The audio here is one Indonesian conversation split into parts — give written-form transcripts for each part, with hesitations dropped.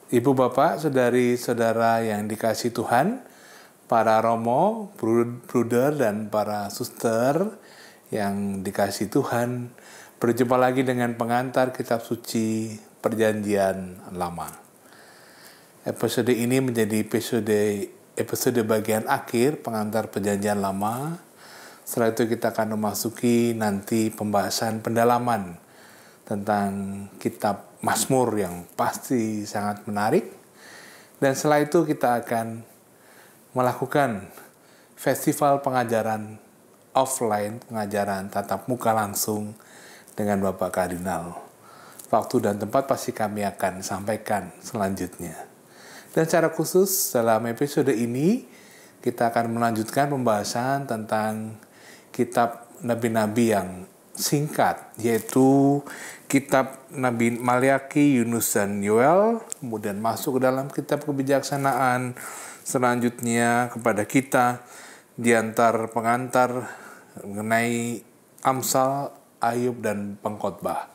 Ibu bapak, saudari-saudara yang dikasihi Tuhan, para romo, bruder dan para suster yang dikasihi Tuhan, berjumpa lagi dengan pengantar kitab suci Perjanjian Lama. Episode ini menjadi episode bagian akhir pengantar Perjanjian Lama. Setelah itu kita akan memasuki nanti pembahasan pendalaman tentang kitab Mazmur yang pasti sangat menarik. Dan setelah itu kita akan melakukan festival pengajaran offline, pengajaran tatap muka langsung dengan Bapak Kardinal. Waktu dan tempat pasti kami akan sampaikan selanjutnya. Dan secara khusus dalam episode ini kita akan melanjutkan pembahasan tentang kitab nabi-nabi yang singkat, yaitu kitab Nabi Maliaki, Yunus, dan Yoel, kemudian masuk ke dalam kitab kebijaksanaan, selanjutnya kepada kita diantar pengantar mengenai Amsal, Ayub, dan Pengkhotbah.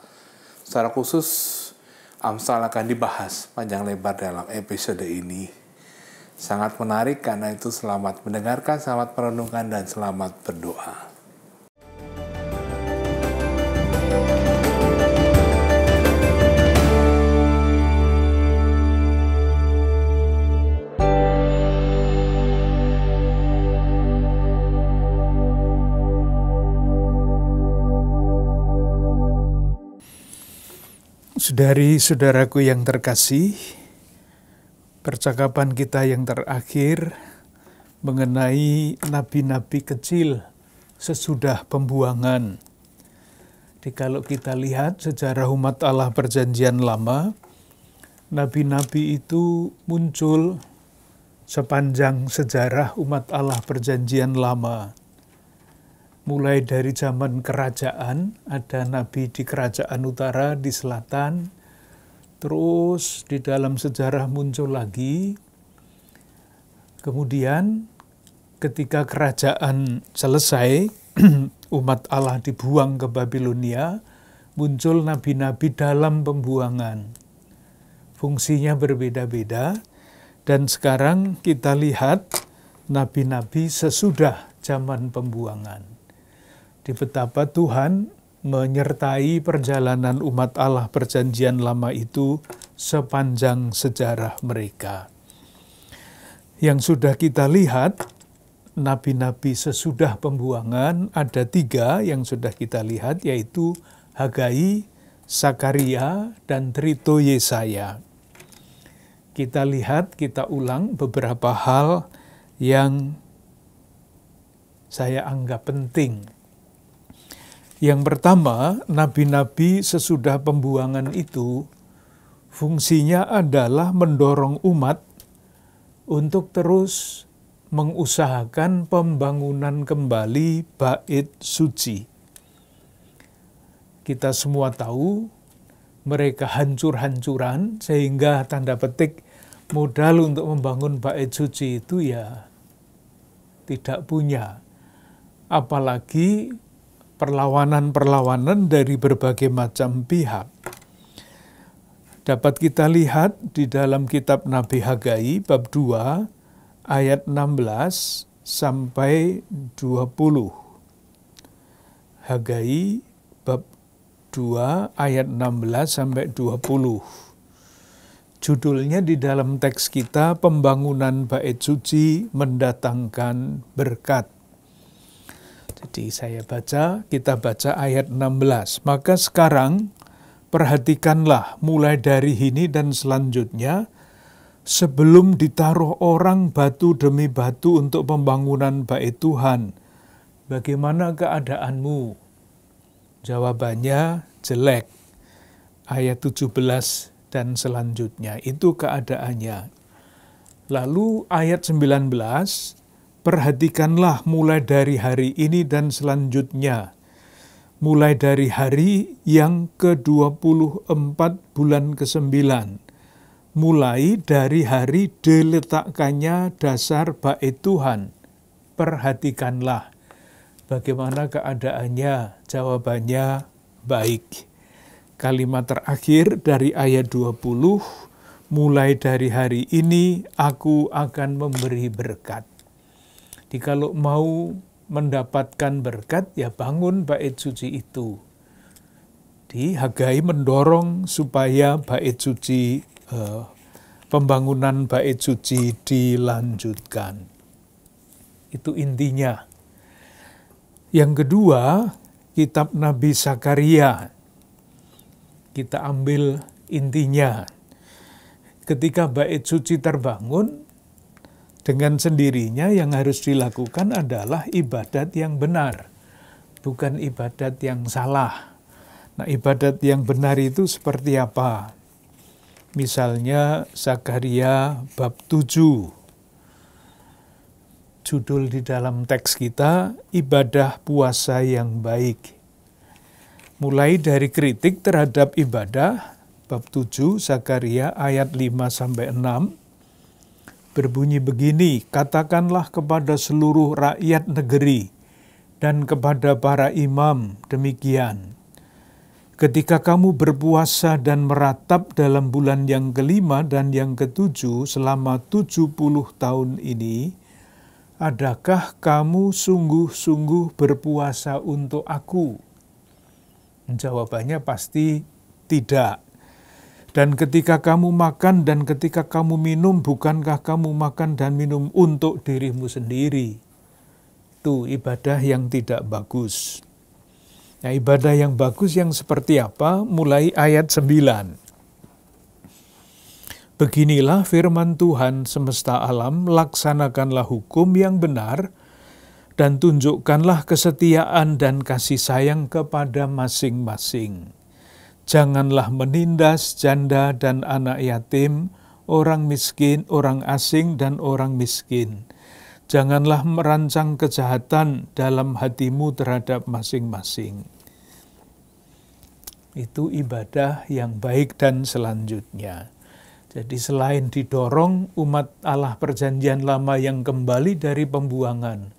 Secara khusus Amsal akan dibahas panjang lebar dalam episode ini. Sangat menarik, karena itu selamat mendengarkan, selamat merenungkan, dan selamat berdoa. Saudari-saudaraku yang terkasih, percakapan kita yang terakhir mengenai nabi-nabi kecil sesudah pembuangan. Jadi kalau kita lihat sejarah umat Allah Perjanjian Lama, nabi-nabi itu muncul sepanjang sejarah umat Allah Perjanjian Lama. Mulai dari zaman kerajaan, ada nabi di kerajaan utara, di selatan, terus di dalam sejarah muncul lagi. Kemudian ketika kerajaan selesai, umat Allah dibuang ke Babilonia, muncul nabi-nabi dalam pembuangan. Fungsinya berbeda-beda, dan sekarang kita lihat nabi-nabi sesudah zaman pembuangan. Di betapa Tuhan menyertai perjalanan umat Allah Perjanjian Lama itu sepanjang sejarah mereka. Yang sudah kita lihat, nabi-nabi sesudah pembuangan ada 3 yang sudah kita lihat, yaitu Hagai, Sakaria, dan Trito Yesaya. Kita lihat, kita ulang beberapa hal yang saya anggap penting. Yang pertama, nabi-nabi sesudah pembuangan itu fungsinya adalah mendorong umat untuk terus mengusahakan pembangunan kembali bait suci. Kita semua tahu mereka hancur-hancuran, sehingga tanda petik modal untuk membangun bait suci itu ya tidak punya. Apalagi perlawanan-perlawanan dari berbagai macam pihak. Dapat kita lihat di dalam kitab Nabi Hagai bab 2 ayat 16 sampai 20. Hagai bab 2 ayat 16 sampai 20. Judulnya di dalam teks kita, Pembangunan Bait Suci Mendatangkan Berkat. Jadi kita baca ayat 16. Maka sekarang perhatikanlah mulai dari ini dan selanjutnya, sebelum ditaruh orang batu demi batu untuk pembangunan bait Tuhan, bagaimana keadaanmu? Jawabannya jelek. Ayat 17 dan selanjutnya, itu keadaannya. Lalu ayat 19, perhatikanlah mulai dari hari ini dan selanjutnya, mulai dari hari yang ke-24 bulan ke-9, mulai dari hari diletakkannya dasar bait Tuhan. Perhatikanlah bagaimana keadaannya. Jawabannya baik. Kalimat terakhir dari ayat 20, mulai dari hari ini aku akan memberi berkat. Jadi kalau mau mendapatkan berkat, ya bangun bait suci itu. Di Hagai mendorong supaya bait suci, pembangunan bait suci dilanjutkan. Itu intinya. Yang kedua, kitab Nabi Zakaria. Kita ambil intinya. Ketika bait suci terbangun, dengan sendirinya yang harus dilakukan adalah ibadat yang benar, bukan ibadat yang salah. Nah, ibadat yang benar itu seperti apa? Misalnya Zakaria bab 7. Judul di dalam teks kita, ibadah puasa yang baik. Mulai dari kritik terhadap ibadah, bab 7 Zakaria ayat 5-6, berbunyi begini, katakanlah kepada seluruh rakyat negeri dan kepada para imam demikian. Ketika kamu berpuasa dan meratap dalam bulan yang kelima dan yang ketujuh selama 70 tahun ini, adakah kamu sungguh-sungguh berpuasa untuk aku? Jawabannya pasti tidak. Dan ketika kamu makan dan ketika kamu minum, bukankah kamu makan dan minum untuk dirimu sendiri? Itu ibadah yang tidak bagus. Nah, ibadah yang bagus yang seperti apa? Mulai ayat 9. Beginilah firman Tuhan semesta alam, laksanakanlah hukum yang benar, dan tunjukkanlah kesetiaan dan kasih sayang kepada masing-masing. Janganlah menindas janda dan anak yatim, orang miskin, orang asing, dan orang miskin. Janganlah merancang kejahatan dalam hatimu terhadap masing-masing. Itu ibadah yang baik dan selanjutnya. Jadi selain didorong umat Allah Perjanjian Lama yang kembali dari pembuangan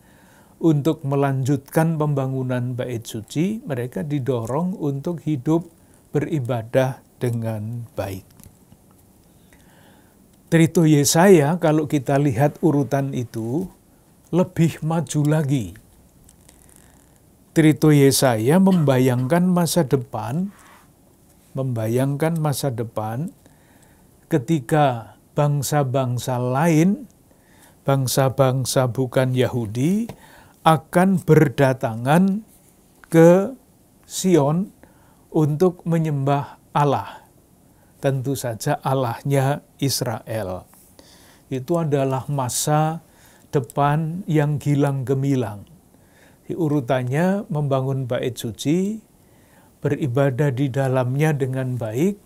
untuk melanjutkan pembangunan bait suci, mereka didorong untuk hidup beribadah dengan baik. Trito Yesaya, kalau kita lihat urutan itu, lebih maju lagi. Trito Yesaya membayangkan masa depan ketika bangsa-bangsa lain, bangsa-bangsa bukan Yahudi, akan berdatangan ke Sion untuk menyembah Allah. Tentu saja Allahnya Israel. Itu adalah masa depan yang gilang gemilang. Urutannya membangun bait suci, beribadah di dalamnya dengan baik.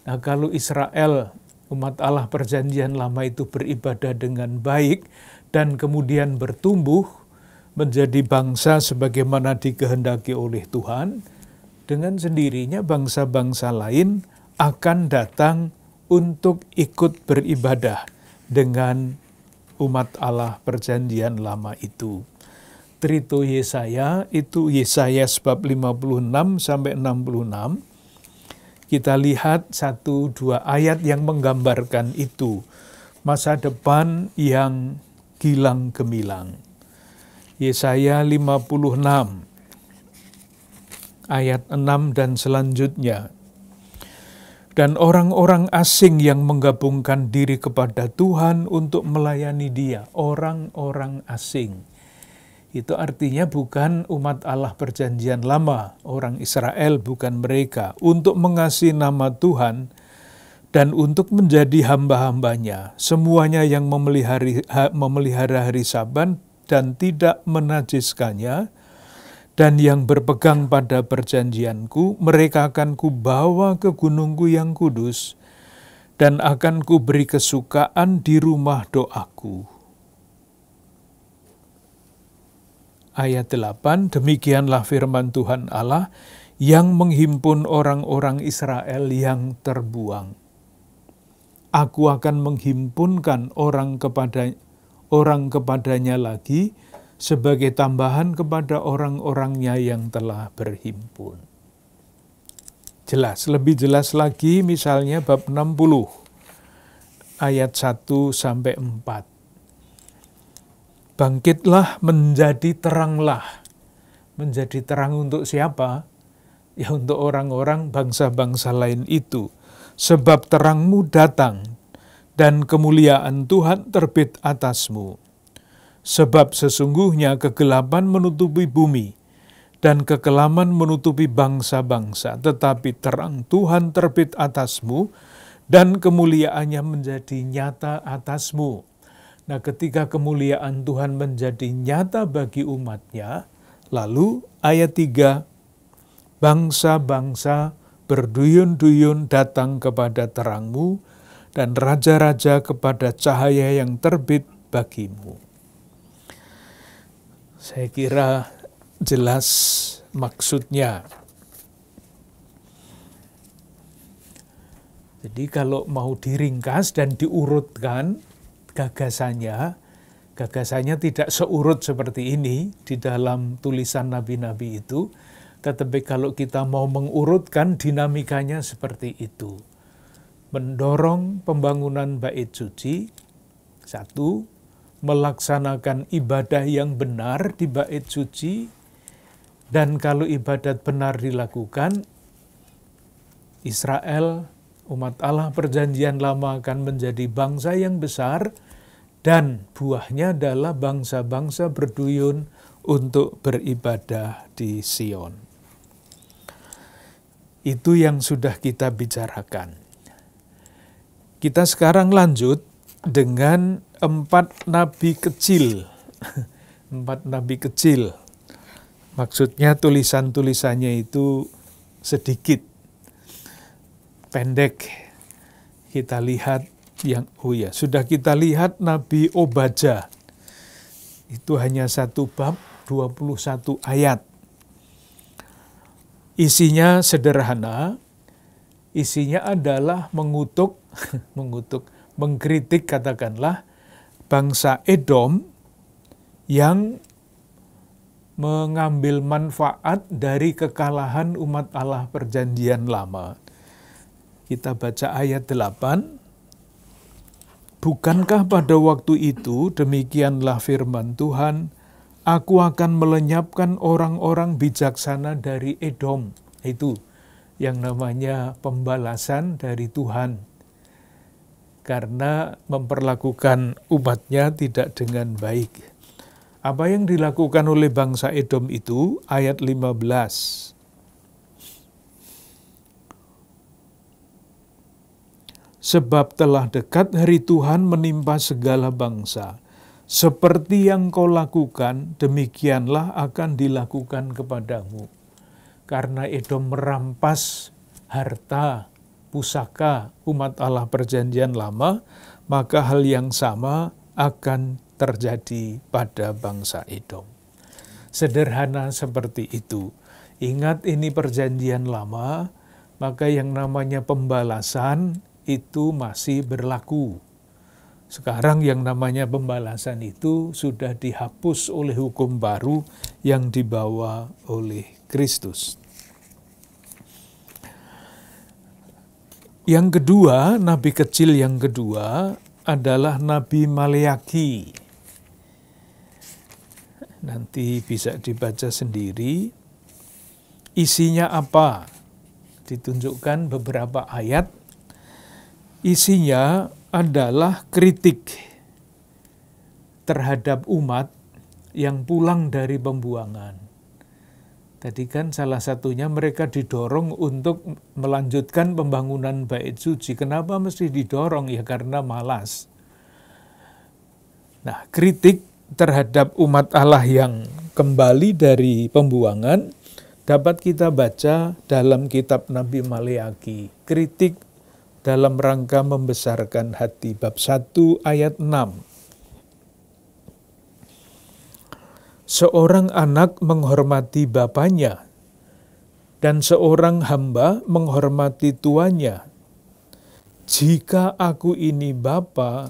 Nah, kalau Israel, umat Allah Perjanjian Lama itu beribadah dengan baik dan kemudian bertumbuh menjadi bangsa sebagaimana dikehendaki oleh Tuhan, dengan sendirinya bangsa-bangsa lain akan datang untuk ikut beribadah dengan umat Allah Perjanjian Lama itu. Trito Yesaya itu Yesaya bab 56-66. Kita lihat 1-2 ayat yang menggambarkan itu. Masa depan yang gilang gemilang. Yesaya 56 ayat 6 dan selanjutnya. Dan orang-orang asing yang menggabungkan diri kepada Tuhan untuk melayani Dia, orang-orang asing. Itu artinya bukan umat Allah Perjanjian Lama, orang Israel, bukan mereka. Untuk mengasihi nama Tuhan dan untuk menjadi hamba-hambanya. Semuanya yang memelihara hari Sabat dan tidak menajiskannya, dan yang berpegang pada perjanjianku, mereka akan kubawa ke gunungku yang kudus, dan akan kuberi kesukaan di rumah doaku. Ayat 8, demikianlah firman Tuhan Allah yang menghimpun orang-orang Israel yang terbuang. Aku akan menghimpunkan orang kepadanya lagi sebagai tambahan kepada orang-orangnya yang telah berhimpun. Jelas, lebih jelas lagi misalnya bab 60. ayat 1-4. Bangkitlah menjadi teranglah. Menjadi terang untuk siapa? Ya untuk orang-orang bangsa-bangsa lain itu. Sebab terangmu datang dan kemuliaan Tuhan terbit atasmu. Sebab sesungguhnya kegelapan menutupi bumi dan kekelaman menutupi bangsa-bangsa, tetapi terang Tuhan terbit atasmu dan kemuliaannya menjadi nyata atasmu. Nah, ketika kemuliaan Tuhan menjadi nyata bagi umatnya, lalu ayat 3, bangsa-bangsa berduyun-duyun datang kepada terangmu, dan raja-raja kepada cahaya yang terbit bagimu. Saya kira jelas maksudnya. Jadi kalau mau diringkas dan diurutkan gagasannya tidak seurut seperti ini di dalam tulisan nabi-nabi itu, tetapi kalau kita mau mengurutkan dinamikanya seperti itu. Mendorong pembangunan bait suci, satu, melaksanakan ibadah yang benar di bait suci, dan kalau ibadat benar dilakukan, Israel, umat Allah perjanjian lama akan menjadi bangsa yang besar, dan buahnya adalah bangsa-bangsa berduyun untuk beribadah di Sion. Itu yang sudah kita bicarakan. Kita sekarang lanjut dengan 4 nabi kecil. 4 nabi kecil. Maksudnya tulisan-tulisannya itu sedikit, pendek. Kita lihat yang, sudah kita lihat Nabi Obadja. Itu hanya 1 bab, 21 ayat. Isinya sederhana. Isinya adalah mengkritik katakanlah bangsa Edom yang mengambil manfaat dari kekalahan umat Allah perjanjian lama. Kita baca ayat 8. Bukankah pada waktu itu demikianlah firman Tuhan, aku akan melenyapkan orang-orang bijaksana dari Edom. Itu yang namanya pembalasan dari Tuhan. Karena memperlakukan umatnya tidak dengan baik. Apa yang dilakukan oleh bangsa Edom itu? Ayat 15. Sebab telah dekat hari Tuhan menimpa segala bangsa. Seperti yang kau lakukan, demikianlah akan dilakukan kepadamu. Karena Edom merampas harta, pusaka umat Allah perjanjian lama, maka hal yang sama akan terjadi pada bangsa Edom. Sederhana seperti itu. Ingat ini perjanjian lama, maka yang namanya pembalasan itu masih berlaku. Sekarang yang namanya pembalasan itu sudah dihapus oleh hukum baru yang dibawa oleh Kristus. Yang kedua, nabi kecil yang kedua adalah Nabi Maleaki. Nanti bisa dibaca sendiri. Isinya apa? Ditunjukkan beberapa ayat. Isinya adalah kritik terhadap umat yang pulang dari pembuangan. Tadi kan salah satunya mereka didorong untuk melanjutkan pembangunan bait suci. Kenapa mesti didorong? Ya karena malas. Nah, kritik terhadap umat Allah yang kembali dari pembuangan dapat kita baca dalam kitab Nabi Maleaki. Kritik dalam rangka membesarkan hati, bab 1 ayat 6. Seorang anak menghormati bapaknya, dan seorang hamba menghormati tuannya. Jika aku ini bapa,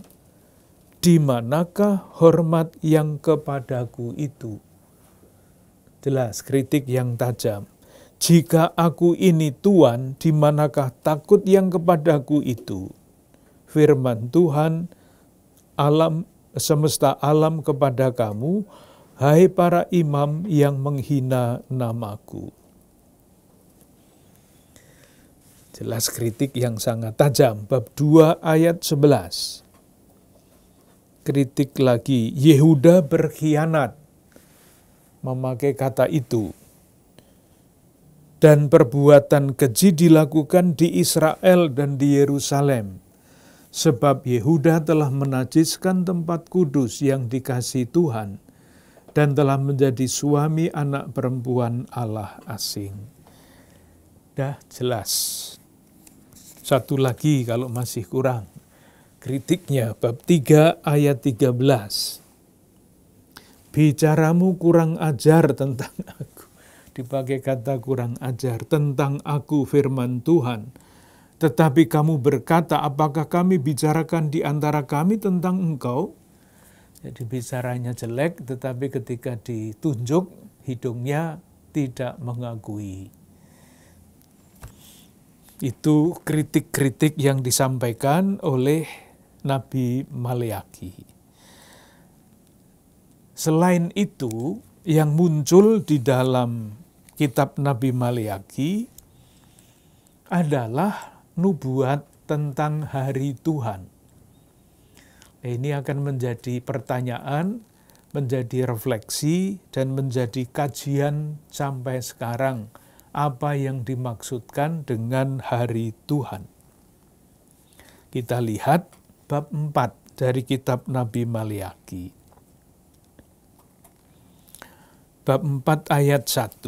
di manakah hormat yang kepadaku itu? Jelas, kritik yang tajam. Jika aku ini tuan, di manakah takut yang kepadaku itu? firman Tuhan alam semesta alam kepada kamu, hai para imam yang menghina namaku. Jelas kritik yang sangat tajam. Bab 2 ayat 11. Kritik lagi, Yehuda berkhianat. Memakai kata itu. Dan perbuatan keji dilakukan di Israel dan di Yerusalem. Sebab Yehuda telah menajiskan tempat kudus yang dikasihi Tuhan dan telah menjadi suami anak perempuan Allah asing. Dah jelas. Satu lagi kalau masih kurang. Kritiknya bab 3 ayat 13. Bicaramu kurang ajar tentang aku. Dipakai kata kurang ajar tentang aku firman Tuhan. Tetapi kamu berkata, apakah kami bicarakan di antara kami tentang engkau? Jadi bicaranya jelek, tetapi ketika ditunjuk, hidungnya tidak mengakui. Itu kritik-kritik yang disampaikan oleh Nabi Maleaki. Selain itu, yang muncul di dalam kitab Nabi Maleaki adalah nubuat tentang hari Tuhan. Ini akan menjadi pertanyaan, menjadi refleksi, dan menjadi kajian sampai sekarang. Apa yang dimaksudkan dengan hari Tuhan. Kita lihat bab 4 dari kitab Nabi Maleaki. Bab 4 ayat 1.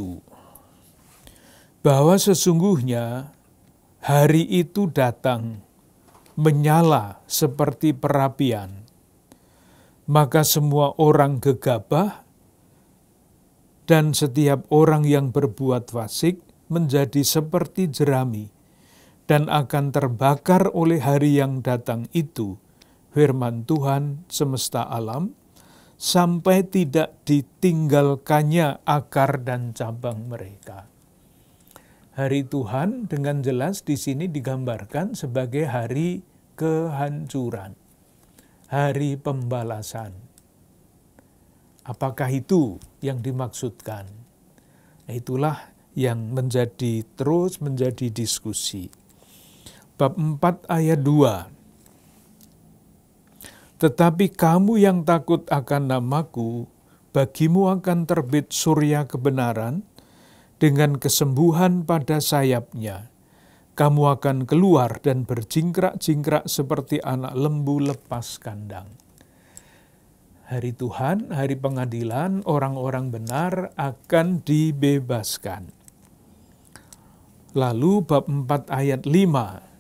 Bahwa sesungguhnya hari itu datang, menyala seperti perapian. Maka semua orang gegabah dan setiap orang yang berbuat fasik menjadi seperti jerami dan akan terbakar oleh hari yang datang itu, firman Tuhan semesta alam, sampai tidak ditinggalkannya akar dan cabang mereka. Hari Tuhan dengan jelas di sini digambarkan sebagai hari kehancuran, hari pembalasan. Apakah itu yang dimaksudkan? Itulah yang terus menjadi diskusi. Bab 4 ayat 2. Tetapi kamu yang takut akan namaku, bagimu akan terbit surya kebenaran dengan kesembuhan pada sayapnya. Kamu akan keluar dan berjingkrak-jingkrak seperti anak lembu lepas kandang. Hari Tuhan, hari pengadilan, orang-orang benar akan dibebaskan. Lalu bab 4 ayat 5.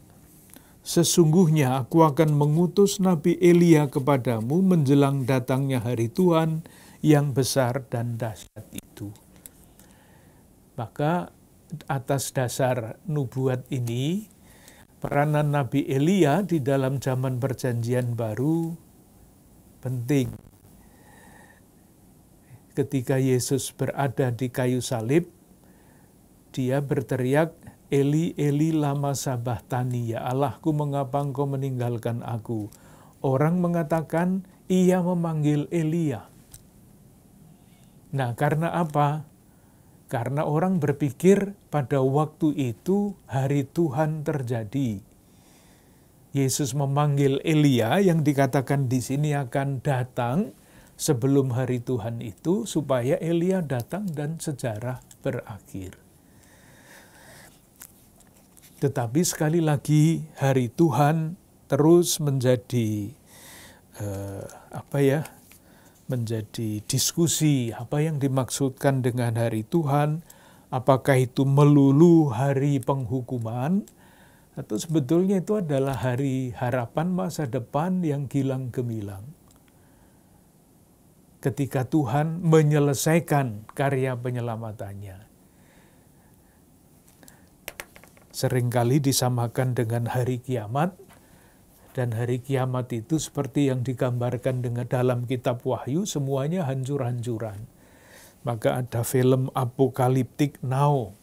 Sesungguhnya aku akan mengutus Nabi Elia kepadamu menjelang datangnya hari Tuhan yang besar dan dahsyat itu. Maka atas dasar nubuat ini, peranan Nabi Elia di dalam zaman perjanjian baru penting. Ketika Yesus berada di kayu salib, dia berteriak, Eli, Eli, lama sabachthani, ya Allahku, mengapa engkau meninggalkan aku? Orang mengatakan, ia memanggil Elia. Nah, karena apa? Karena orang berpikir pada waktu itu hari Tuhan terjadi. Yesus memanggil Elia yang dikatakan di sini akan datang sebelum hari Tuhan itu, supaya Elia datang dan sejarah berakhir. Tetapi sekali lagi hari Tuhan terus menjadi menjadi diskusi apa yang dimaksudkan dengan hari Tuhan. Apakah itu melulu hari penghukuman atau sebetulnya itu adalah hari harapan masa depan yang gilang gemilang. Ketika Tuhan menyelesaikan karya penyelamatannya. Seringkali disamakan dengan hari kiamat, dan hari kiamat itu seperti yang digambarkan dengan dalam kitab Wahyu, semuanya hancur-hancuran. Maka ada film Apocalyptic Now.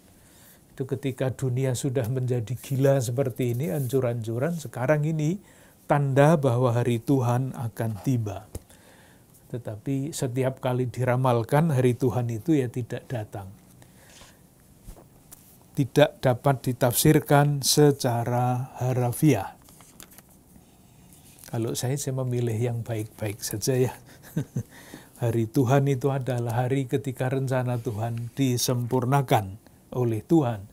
Itu ketika dunia sudah menjadi gila seperti ini, hancur-hancuran, sekarang ini tanda bahwa hari Tuhan akan tiba. Tetapi setiap kali diramalkan hari Tuhan itu ya tidak datang. Tidak dapat ditafsirkan secara harafiah. Kalau saya memilih yang baik-baik saja ya. Hari Tuhan itu adalah hari ketika rencana Tuhan disempurnakan oleh Tuhan.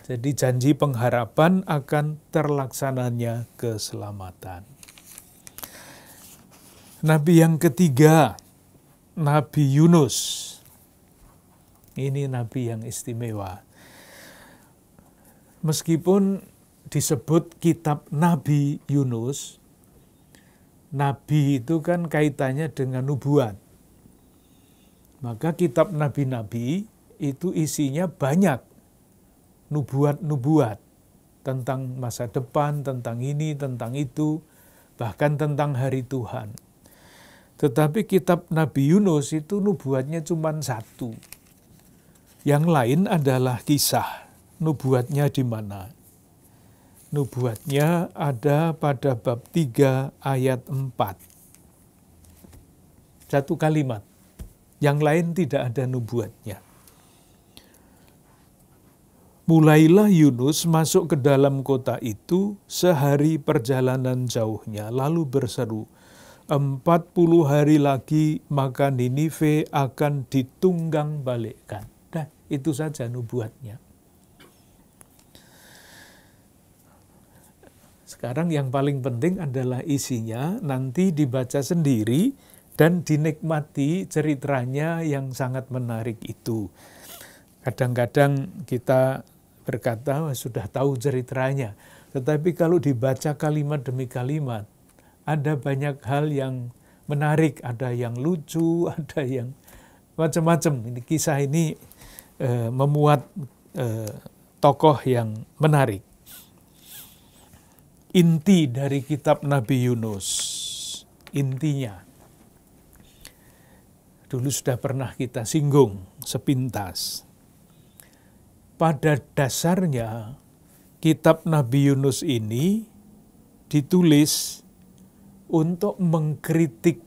Jadi janji pengharapan akan terlaksananya keselamatan. Nabi yang ketiga, Nabi Yunus. Ini nabi yang istimewa. Meskipun disebut kitab Nabi Yunus, nabi itu kan kaitannya dengan nubuat. Maka kitab nabi-nabi itu isinya banyak nubuat-nubuat tentang masa depan, tentang ini, tentang itu, bahkan tentang hari Tuhan. Tetapi kitab Nabi Yunus itu nubuatnya cuma satu. Yang lain adalah kisah. Nubuatnya di mana? Nubuatnya ada pada bab 3 ayat 4. Satu kalimat. Yang lain tidak ada nubuatnya. Mulailah Yunus masuk ke dalam kota itu sehari perjalanan jauhnya, lalu berseru, 40 hari lagi maka Ninive akan ditunggang balikkan. Nah, itu saja nubuatnya. Sekarang yang paling penting adalah isinya, nanti dibaca sendiri dan dinikmati ceritanya yang sangat menarik itu. Kadang-kadang kita berkata, sudah tahu ceritanya. Tetapi kalau dibaca kalimat demi kalimat, ada banyak hal yang menarik, ada yang lucu, ada yang macam-macam. Ini kisah ini memuat tokoh yang menarik. Inti dari kitab Nabi Yunus, intinya. Dulu sudah pernah kita singgung sepintas. Pada dasarnya, kitab Nabi Yunus ini ditulis untuk mengkritik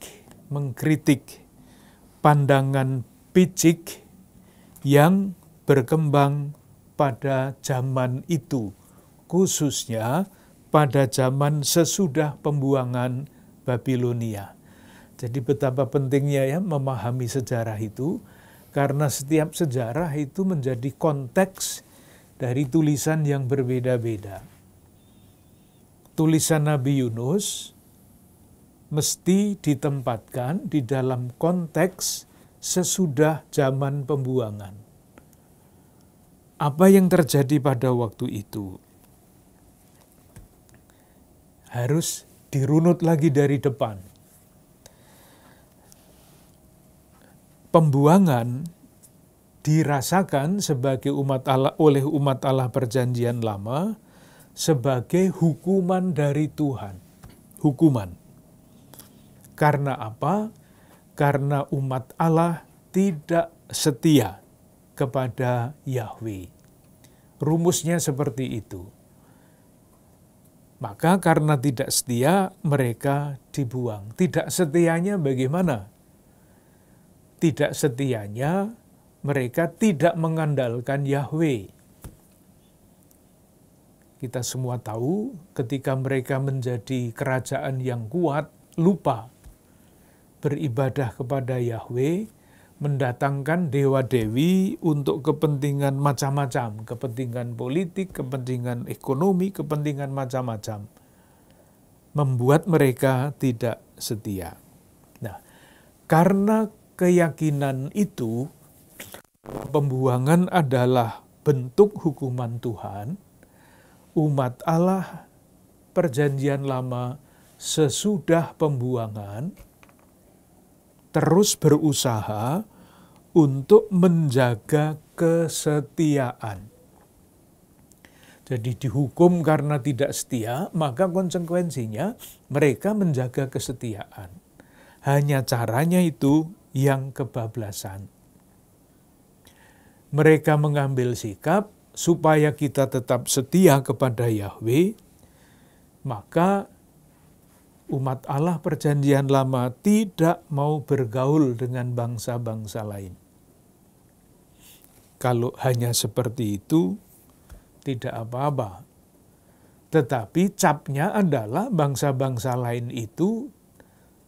pandangan picik yang berkembang pada zaman itu, khususnya pada zaman sesudah pembuangan Babilonia. Jadi betapa pentingnya ya memahami sejarah itu, karena setiap sejarah itu menjadi konteks dari tulisan yang berbeda-beda. Tulisan Nabi Yunus mesti ditempatkan di dalam konteks sesudah zaman pembuangan. Apa yang terjadi pada waktu itu? Harus dirunut lagi dari depan. Pembuangan dirasakan sebagai umat Allah, oleh umat Allah perjanjian lama sebagai hukuman dari Tuhan. Hukuman. Karena apa? Karena umat Allah tidak setia kepada Yahweh. Rumusnya seperti itu. Maka karena tidak setia, mereka dibuang. Tidak setianya bagaimana? Tidak setianya mereka tidak mengandalkan Yahweh. Kita semua tahu ketika mereka menjadi kerajaan yang kuat, lupa beribadah kepada Yahweh, mendatangkan dewa-dewi untuk kepentingan macam-macam, kepentingan politik, kepentingan ekonomi, kepentingan macam-macam. Membuat mereka tidak setia. Nah, karena keyakinan itu, pembuangan adalah bentuk hukuman Tuhan, umat Allah perjanjian lama sesudah pembuangan terus berusaha untuk menjaga kesetiaan. Jadi dihukum karena tidak setia, maka konsekuensinya mereka menjaga kesetiaan. Hanya caranya itu yang kebablasan. Mereka mengambil sikap supaya kita tetap setia kepada Yahweh, maka umat Allah Perjanjian Lama tidak mau bergaul dengan bangsa-bangsa lain. Kalau hanya seperti itu, tidak apa-apa. Tetapi capnya adalah bangsa-bangsa lain itu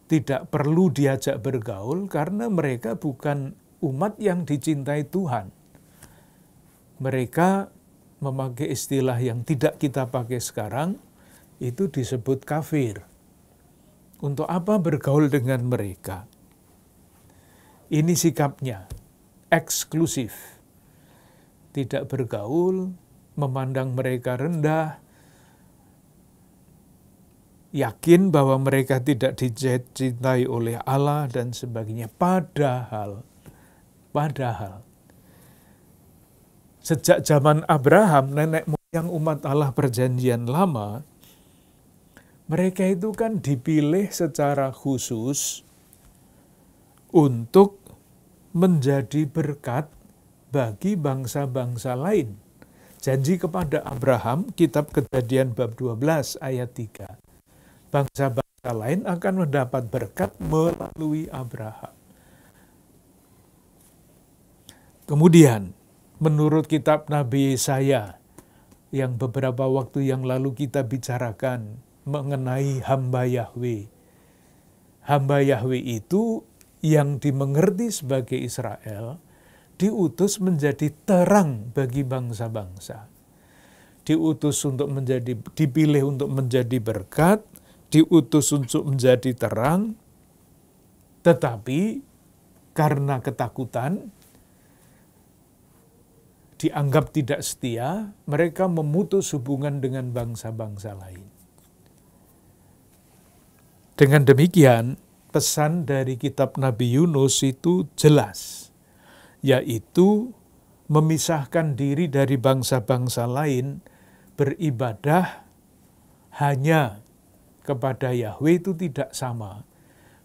tidak perlu diajak bergaul karena mereka bukan umat yang dicintai Tuhan. Mereka memakai istilah yang tidak kita pakai sekarang, itu disebut kafir. Untuk apa bergaul dengan mereka? Ini sikapnya, eksklusif. Tidak bergaul, memandang mereka rendah, yakin bahwa mereka tidak dicintai oleh Allah dan sebagainya. Padahal, sejak zaman Abraham, nenek moyang umat Allah Perjanjian Lama, mereka itu kan dipilih secara khusus untuk menjadi berkat bagi bangsa-bangsa lain. Janji kepada Abraham, kitab Kejadian bab 12 ayat 3. Bangsa-bangsa lain akan mendapat berkat melalui Abraham. Kemudian, menurut kitab Nabi Yesaya, yang beberapa waktu yang lalu kita bicarakan mengenai hamba Yahweh. Hamba Yahweh itu yang dimengerti sebagai Israel, diutus menjadi terang bagi bangsa-bangsa. Dipilih untuk menjadi berkat, diutus untuk menjadi terang, tetapi karena ketakutan, dianggap tidak setia, mereka memutus hubungan dengan bangsa-bangsa lain. Dengan demikian, pesan dari kitab Nabi Yunus itu jelas, yaitu memisahkan diri dari bangsa-bangsa lain, beribadah hanya kepada Yahweh itu tidak sama.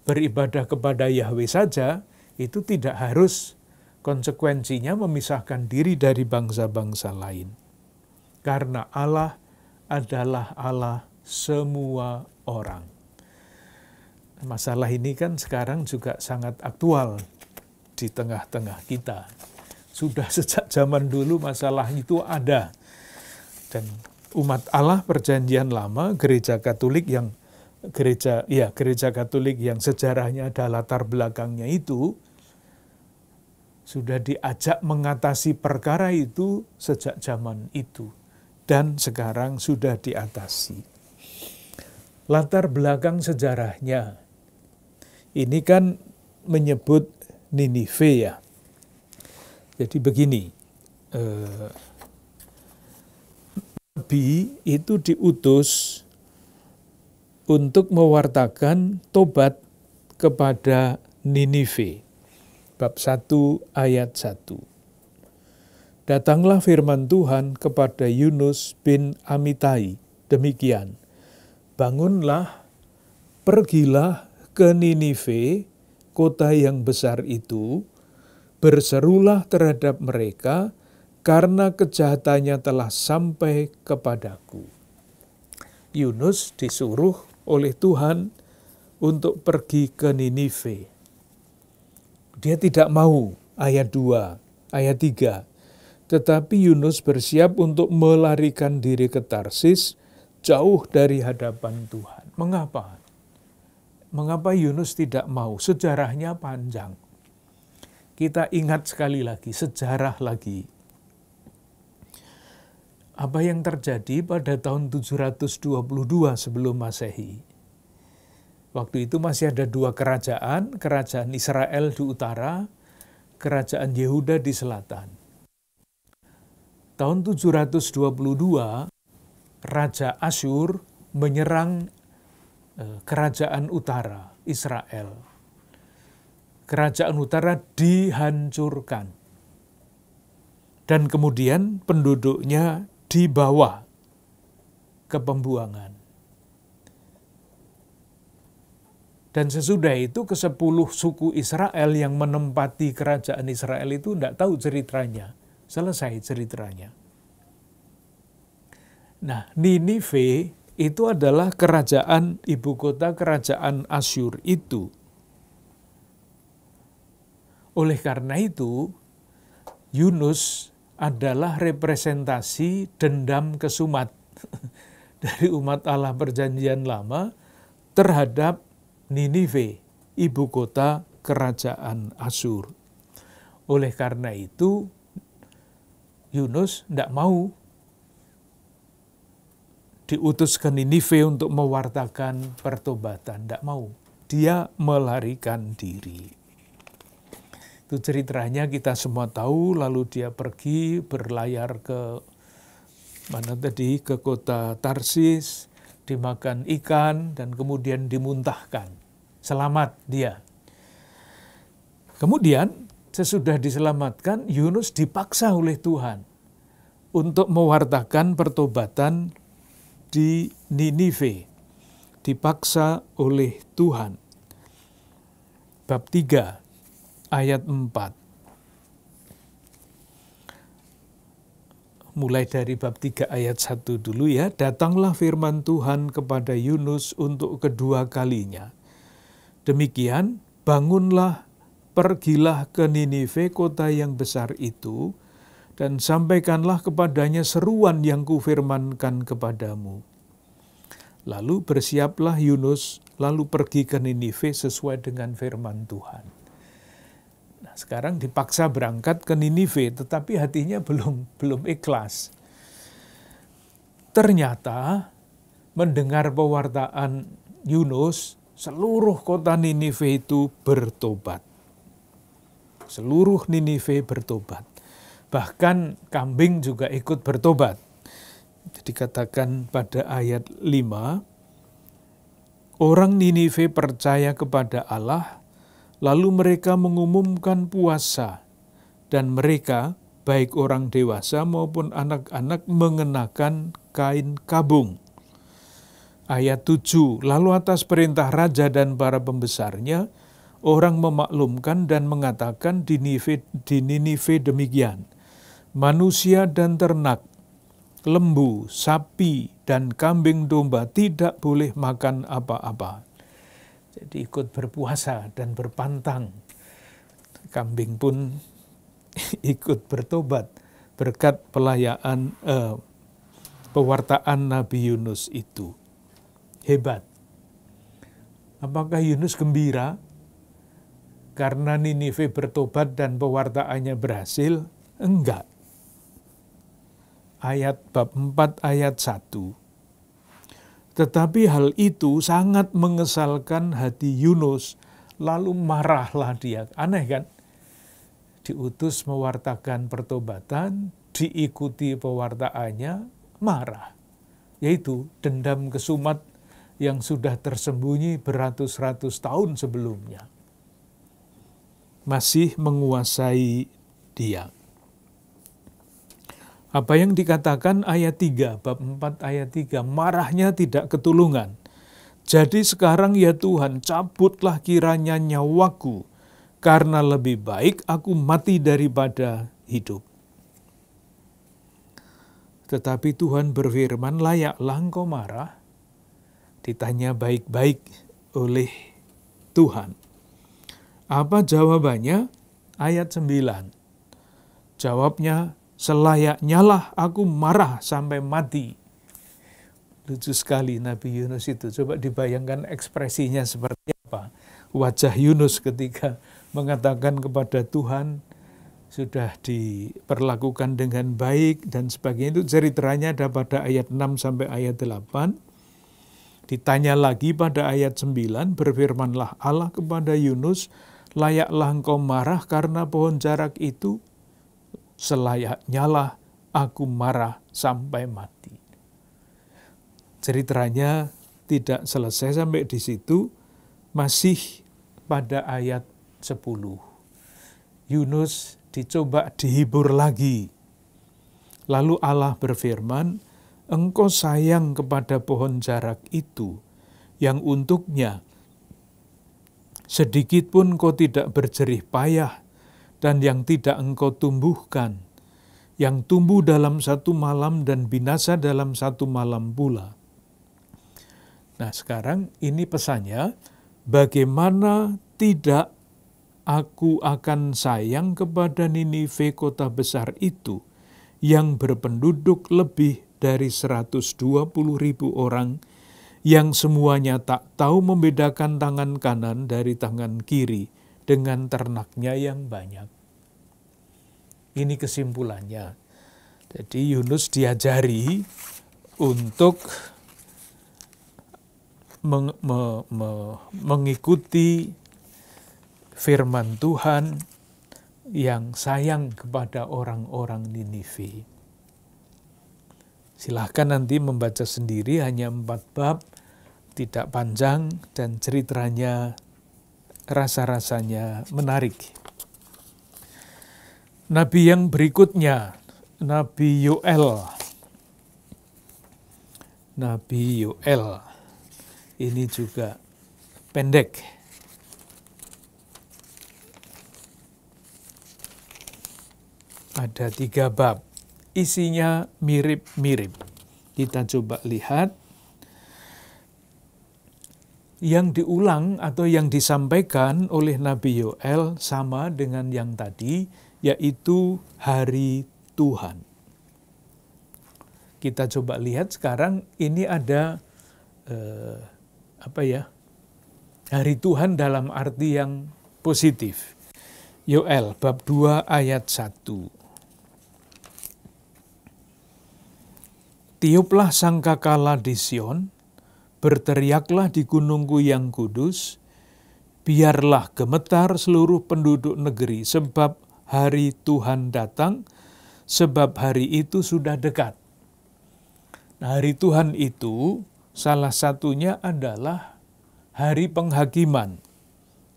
Beribadah kepada Yahweh saja itu tidak harus konsekuensinya memisahkan diri dari bangsa-bangsa lain. Karena Allah adalah Allah semua orang. Masalah ini kan sekarang juga sangat aktual di tengah-tengah kita. Sudah sejak zaman dulu masalah itu ada. Dan umat Allah Perjanjian Lama, gereja Katolik yang sejarahnya ada latar belakangnya itu, sudah diajak mengatasi perkara itu sejak zaman itu. Dan sekarang sudah diatasi. Latar belakang sejarahnya, ini kan menyebut Ninive ya. Jadi begini, Nabi itu diutus untuk mewartakan tobat kepada Ninive. Bab 1 ayat 1. Datanglah firman Tuhan kepada Yunus bin Amitai, demikian. Bangunlah, pergilah ke Ninive, kota yang besar itu, berserulah terhadap mereka, karena kejahatannya telah sampai kepadaku. Yunus disuruh oleh Tuhan untuk pergi ke Ninive. Dia tidak mau, ayat 2, ayat 3. Tetapi Yunus bersiap untuk melarikan diri ke Tarsis, jauh dari hadapan Tuhan. Mengapa? Mengapa Yunus tidak mau? Sejarahnya panjang. Kita ingat sekali lagi, sejarah lagi. Apa yang terjadi pada tahun 722 sebelum Masehi? Waktu itu masih ada dua kerajaan, kerajaan Israel di utara, kerajaan Yehuda di selatan. Tahun 722, Raja Asyur menyerang kerajaan utara, Israel. Kerajaan utara dihancurkan. Dan kemudian penduduknya dibawa ke pembuangan. Dan sesudah itu ke-10 suku Israel yang menempati kerajaan Israel itu tidak tahu ceritanya. Selesai ceritanya. Nah, Ninive itu adalah kerajaan, ibu kota kerajaan Asyur itu. Oleh karena itu, Yunus adalah representasi dendam kesumat dari umat Allah Perjanjian Lama terhadap Ninive, ibu kota kerajaan Asyur. Oleh karena itu, Yunus tidak mau diutus ke Ninive untuk mewartakan pertobatan. Tidak mau. Dia melarikan diri. Itu ceritanya kita semua tahu, lalu dia pergi berlayar ke ke kota Tarsis, dimakan ikan, dan kemudian dimuntahkan. Selamat dia. Kemudian, sesudah diselamatkan, Yunus dipaksa oleh Tuhan untuk mewartakan pertobatan di Ninive. Dipaksa oleh Tuhan. Bab 3, ayat 4. Mulai dari bab 3 ayat 1 dulu ya. Datanglah firman Tuhan kepada Yunus untuk kedua kalinya. Demikian, bangunlah, pergilah ke Ninive, kota yang besar itu, dan sampaikanlah kepadanya seruan yang kufirmankan kepadamu. Lalu bersiaplah Yunus, lalu pergi ke Ninive sesuai dengan firman Tuhan. Nah, sekarang dipaksa berangkat ke Ninive, tetapi hatinya belum ikhlas. Ternyata mendengar pewartaan Yunus, seluruh kota Ninive itu bertobat. Seluruh Ninive bertobat. Bahkan kambing juga ikut bertobat. Jadi katakan pada ayat 5, orang Ninive percaya kepada Allah, lalu mereka mengumumkan puasa, dan mereka, baik orang dewasa maupun anak-anak, mengenakan kain kabung. Ayat 7, lalu atas perintah raja dan para pembesarnya, orang memaklumkan dan mengatakan di Ninive demikian, manusia dan ternak, lembu, sapi, dan kambing domba tidak boleh makan apa-apa. Jadi ikut berpuasa dan berpantang. Kambing pun ikut bertobat berkat pewartaan Nabi Yunus itu. Hebat. Apakah Yunus gembira karena Ninive bertobat dan pewartaannya berhasil? Enggak. Bab 4 ayat 1. Tetapi hal itu sangat mengesalkan hati Yunus, lalu marahlah dia. Aneh kan? Diutus mewartakan pertobatan, diikuti pewartaannya, marah. Yaitu dendam kesumat yang sudah tersembunyi beratus-ratus tahun sebelumnya. Masih menguasai dia. Apa yang dikatakan ayat 3, bab 4 ayat 3, marahnya tidak ketulungan. Jadi sekarang ya Tuhan, cabutlah kiranya nyawaku, karena lebih baik aku mati daripada hidup. Tetapi Tuhan berfirman, layaklah engkau marah? Ditanya baik-baik oleh Tuhan. Apa jawabannya? Ayat 9. Jawabnya, selayaknya lah aku marah sampai mati. Lucu sekali Nabi Yunus itu. Coba dibayangkan ekspresinya seperti apa. Wajah Yunus ketika mengatakan kepada Tuhan, sudah diperlakukan dengan baik dan sebagainya. Itu ceritanya ada pada ayat 6 sampai ayat 8. Ditanya lagi pada ayat 9, berfirmanlah Allah kepada Yunus, layaklah engkau marah karena pohon jarak itu, selayaknya lah aku marah sampai mati. Ceritanya tidak selesai sampai di situ, masih pada ayat 10. Yunus dicoba dihibur lagi. Lalu Allah berfirman, engkau sayang kepada pohon jarak itu, yang untuknya sedikit pun kau tidak berjerih payah, dan yang tidak engkau tumbuhkan, yang tumbuh dalam satu malam dan binasa dalam satu malam pula. Nah sekarang ini pesannya, bagaimana tidak aku akan sayang kepada Ninive, kota besar itu, yang berpenduduk lebih dari 120.000 orang, yang semuanya tak tahu membedakan tangan kanan dari tangan kiri dengan ternaknya yang banyak. Ini kesimpulannya. Jadi Yunus diajari untuk mengikuti firman Tuhan yang sayang kepada orang-orang Ninive. Silahkan nanti membaca sendiri, hanya 4 bab, tidak panjang, dan ceritanya rasa-rasanya menarik. Nabi yang berikutnya, Nabi Yoel. Nabi Yoel, ini juga pendek. Ada 3 bab, isinya mirip-mirip. Kita coba lihat. Yang diulang atau yang disampaikan oleh Nabi Yoel sama dengan yang tadi, yaitu hari Tuhan. Kita coba lihat sekarang, ini ada hari Tuhan dalam arti yang positif. Yoel bab 2 ayat 1. Tiuplah sangkakala di Sion, berteriaklah di gunungku yang kudus, biarlah gemetar seluruh penduduk negeri, sebab hari Tuhan datang, sebab hari itu sudah dekat. Nah, hari Tuhan itu salah satunya adalah hari penghakiman,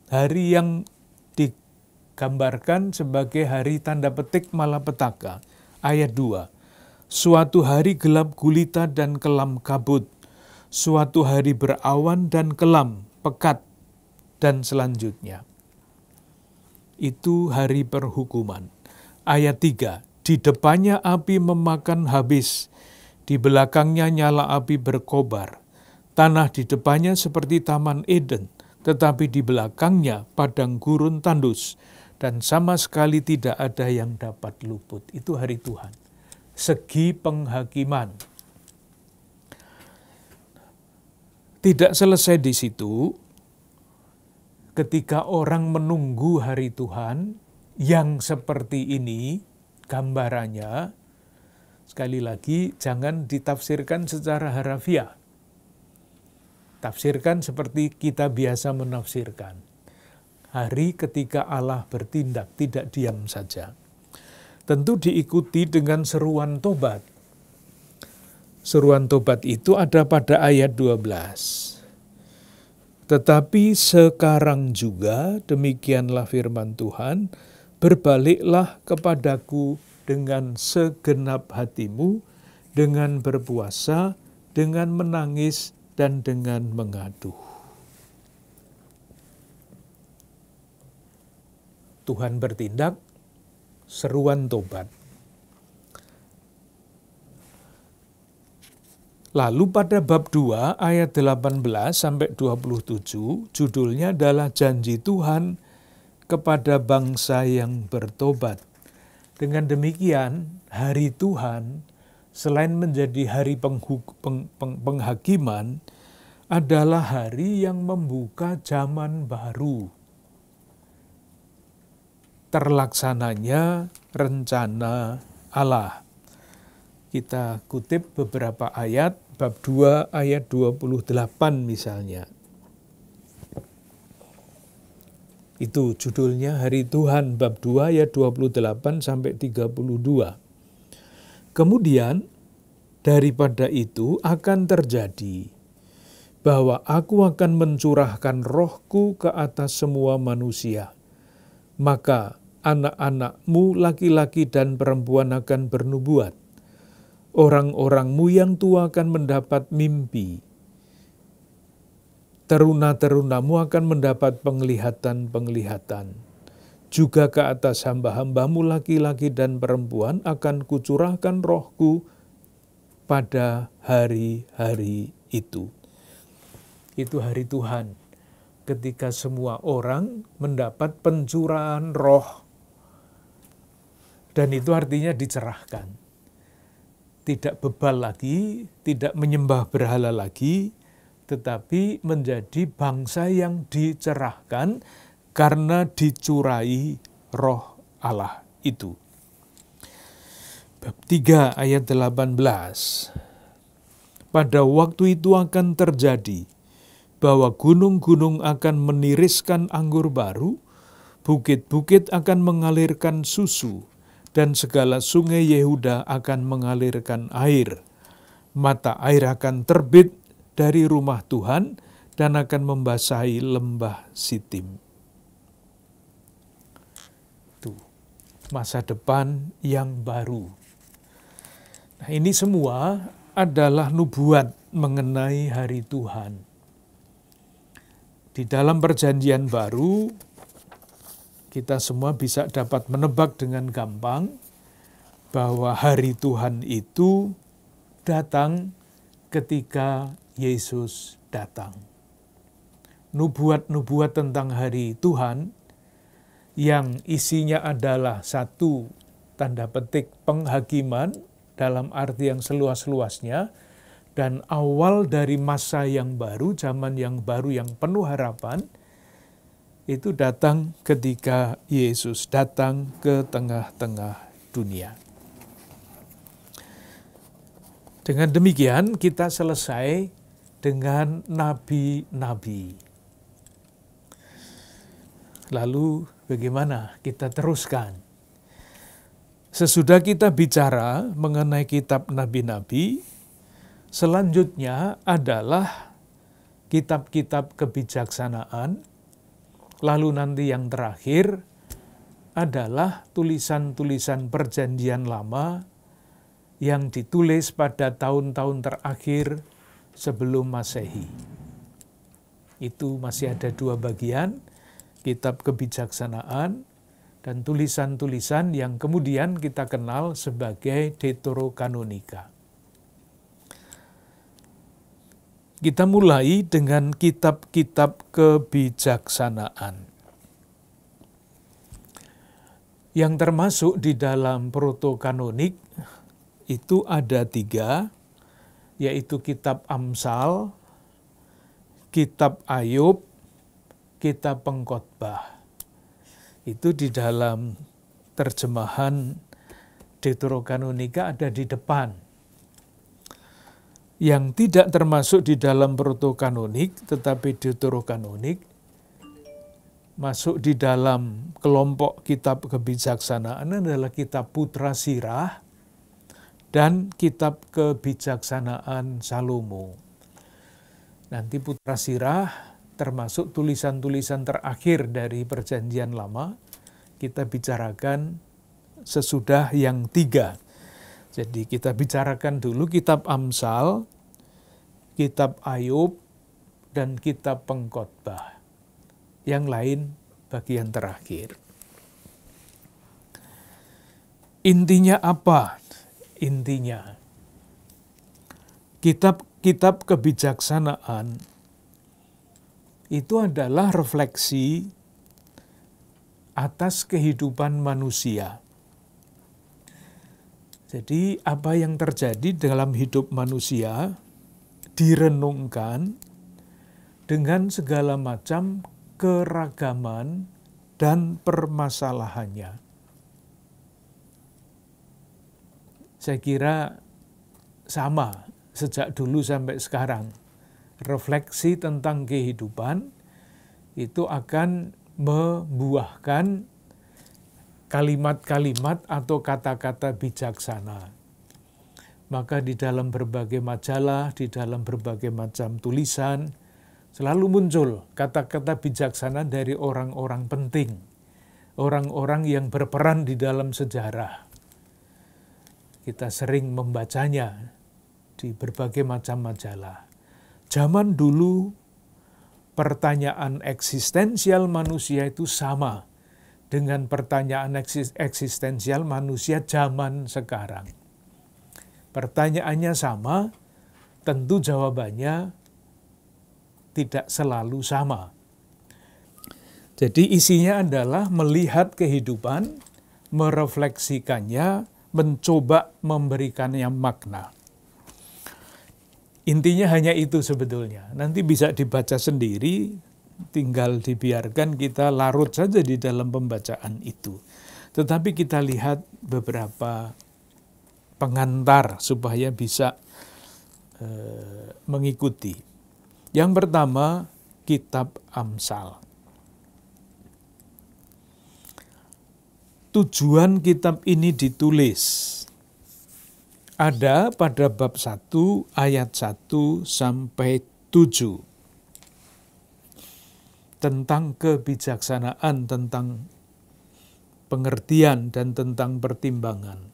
hari yang digambarkan sebagai hari tanda petik malapetaka. Ayat 2, suatu hari gelap gulita dan kelam kabut, suatu hari berawan dan kelam, pekat, dan selanjutnya. Itu hari perhukuman. Ayat 3, di depannya api memakan habis, di belakangnya nyala api berkobar. Tanah di depannya seperti Taman Eden, tetapi di belakangnya padang gurun tandus, dan sama sekali tidak ada yang dapat luput. Itu hari Tuhan. Segi penghakiman. Tidak selesai di situ, ketika orang menunggu hari Tuhan yang seperti ini, gambarannya, sekali lagi jangan ditafsirkan secara harafiah. Tafsirkan seperti kita biasa menafsirkan. Hari ketika Allah bertindak, tidak diam saja. Tentu diikuti dengan seruan tobat. Seruan tobat itu ada pada ayat 12. Tetapi sekarang juga, demikianlah firman Tuhan, berbaliklah kepadaku dengan segenap hatimu, dengan berpuasa, dengan menangis, dan dengan mengadu. Tuhan bertindak, seruan tobat. Lalu pada bab 2 ayat 18 sampai 27 judulnya adalah janji Tuhan kepada bangsa yang bertobat. Dengan demikian hari Tuhan selain menjadi hari penghakiman adalah hari yang membuka zaman baru. Terlaksananya rencana Allah. Kita kutip beberapa ayat, bab 2 ayat 28 misalnya. Itu judulnya Hari Tuhan, bab 2 ayat 28 sampai 32. Kemudian daripada itu akan terjadi bahwa aku akan mencurahkan rohku ke atas semua manusia. Maka anak-anakmu laki-laki dan perempuan akan bernubuat. Orang-orangmu yang tua akan mendapat mimpi. Teruna-terunamu akan mendapat penglihatan-penglihatan. Juga ke atas hamba-hambamu laki-laki dan perempuan akan kucurahkan rohku pada hari-hari itu. itu hari Tuhan, ketika semua orang mendapat pencurahan roh. Dan itu artinya dicerahkan. Tidak bebal lagi, tidak menyembah berhala lagi, tetapi menjadi bangsa yang dicerahkan karena dicurai roh Allah itu. Bab 3 ayat 18. Pada waktu itu akan terjadi bahwa gunung-gunung akan meniriskan anggur baru, bukit-bukit akan mengalirkan susu, dan segala sungai Yehuda akan mengalirkan air. Mata air akan terbit dari rumah Tuhan dan akan membasahi lembah Sitim. Tuh, masa depan yang baru. Nah, ini semua adalah nubuat mengenai hari Tuhan. Di dalam perjanjian baru, kita semua bisa dapat menebak dengan gampang bahwa hari Tuhan itu datang ketika Yesus datang. Nubuat-nubuat tentang hari Tuhan yang isinya adalah satu, tanda petik, penghakiman dalam arti yang seluas-luasnya, dan awal dari masa yang baru, zaman yang baru yang penuh harapan, itu datang ketika Yesus datang ke tengah-tengah dunia. Dengan demikian kita selesai dengan nabi-nabi. Lalu bagaimana kita teruskan? Sesudah kita bicara mengenai kitab nabi-nabi, selanjutnya adalah kitab-kitab kebijaksanaan, lalu nanti yang terakhir adalah tulisan-tulisan perjanjian lama yang ditulis pada tahun-tahun terakhir sebelum Masehi. Itu masih ada dua bagian, kitab kebijaksanaan dan tulisan-tulisan yang kemudian kita kenal sebagai Deuterokanonika. Kita mulai dengan kitab-kitab kebijaksanaan. Yang termasuk di dalam protokanonik itu ada 3, yaitu kitab Amsal, kitab Ayub, kitab Pengkhotbah. Itu di dalam terjemahan Deuterokanonika ada di depan. Yang tidak termasuk di dalam protokanonik, tetapi Deuterokanonik, masuk di dalam kelompok kitab kebijaksanaan adalah kitab Putra Sirah dan kitab kebijaksanaan Salomo. Nanti Putra Sirah termasuk tulisan-tulisan terakhir dari Perjanjian Lama, kita bicarakan sesudah yang 3. Jadi kita bicarakan dulu kitab Amsal, kitab Ayub, dan kitab Pengkhotbah. Yang lain bagian terakhir. Intinya apa? Intinya, kitab-kitab kebijaksanaan itu adalah refleksi atas kehidupan manusia. Jadi apa yang terjadi dalam hidup manusia direnungkan dengan segala macam keragaman dan permasalahannya. Saya kira sama sejak dulu sampai sekarang. Refleksi tentang kehidupan itu akan membuahkan kalimat-kalimat atau kata-kata bijaksana. Maka di dalam berbagai majalah, di dalam berbagai macam tulisan, selalu muncul kata-kata bijaksana dari orang-orang penting, orang-orang yang berperan di dalam sejarah. Kita sering membacanya di berbagai macam majalah. Zaman dulu, pertanyaan eksistensial manusia itu sama dengan pertanyaan eksistensial manusia zaman sekarang. Pertanyaannya sama, tentu jawabannya tidak selalu sama. Jadi isinya adalah melihat kehidupan, merefleksikannya, mencoba memberikannya makna. Intinya hanya itu sebetulnya. Nanti bisa dibaca sendiri, tinggal dibiarkan kita larut saja di dalam pembacaan itu. Tetapi kita lihat beberapa pengantar supaya bisa mengikuti. Yang pertama, kitab Amsal. Tujuan kitab ini ditulis ada pada bab 1 ayat 1 sampai 7. Tentang kebijaksanaan, tentang pengertian dan tentang pertimbangan.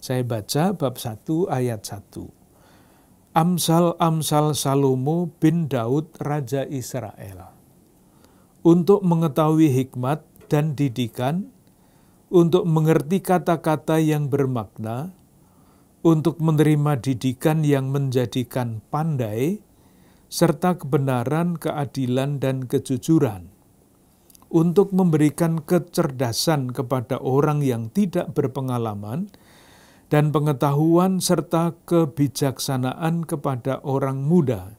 Saya baca bab 1 ayat 1. Amsal-amsal Salomo bin Daud Raja Israel. Untuk mengetahui hikmat dan didikan, untuk mengerti kata-kata yang bermakna, untuk menerima didikan yang menjadikan pandai, serta kebenaran, keadilan, dan kejujuran, untuk memberikan kecerdasan kepada orang yang tidak berpengalaman, dan pengetahuan serta kebijaksanaan kepada orang muda.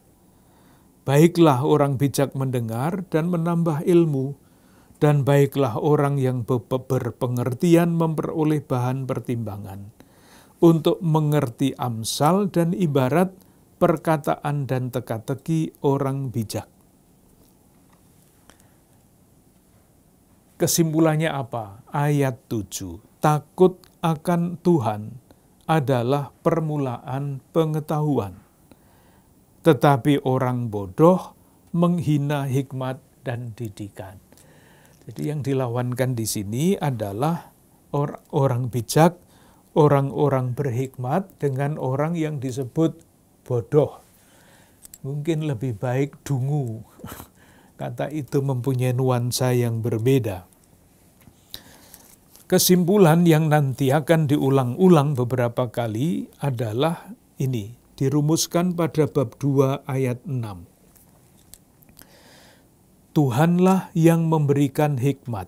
Baiklah orang bijak mendengar dan menambah ilmu, dan baiklah orang yang berpengertian memperoleh bahan pertimbangan, untuk mengerti amsal dan ibarat, perkataan dan teka-teki orang bijak. Kesimpulannya apa? Ayat 7. Takut akan Tuhan adalah permulaan pengetahuan. Tetapi orang bodoh menghina hikmat dan didikan. Jadi yang dilawankan di sini adalah orang bijak, orang-orang berhikmat dengan orang yang disebut bodoh. Mungkin lebih baik dungu. Kata itu mempunyai nuansa yang berbeda. Kesimpulan yang nanti akan diulang-ulang beberapa kali adalah ini, dirumuskan pada bab 2 ayat 6. Tuhanlah yang memberikan hikmat.